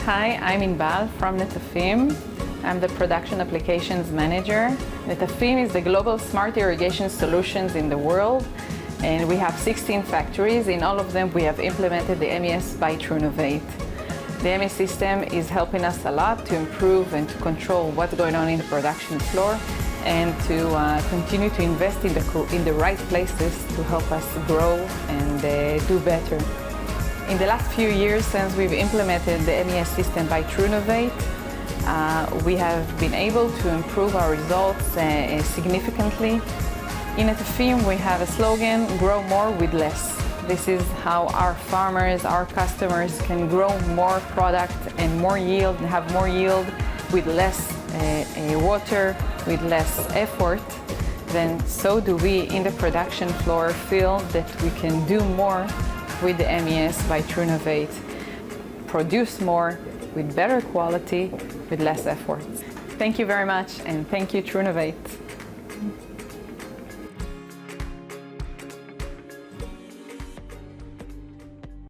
Hi, I'm Inbal from Netafim. I'm the Production Applications Manager. Netafim is the global smart irrigation solutions in the world, and we have 16 factories. In all of them, we have implemented the MES by Trunovate. The MES system is helping us a lot to improve and to control what's going on in the production floor and to continue to invest in the right places to help us grow and do better. In the last few years, since we've implemented the MES system by Trunovate, we have been able to improve our results significantly. In Netafim, we have a slogan, grow more with less. This is how our farmers, our customers can grow more product and more yield and have more yield with less water, with less effort. Then so do we in the production floor feel that we can do more with the MES by Trunovate, produce more with better quality, with less effort. Thank you very much, and thank you, Trunovate.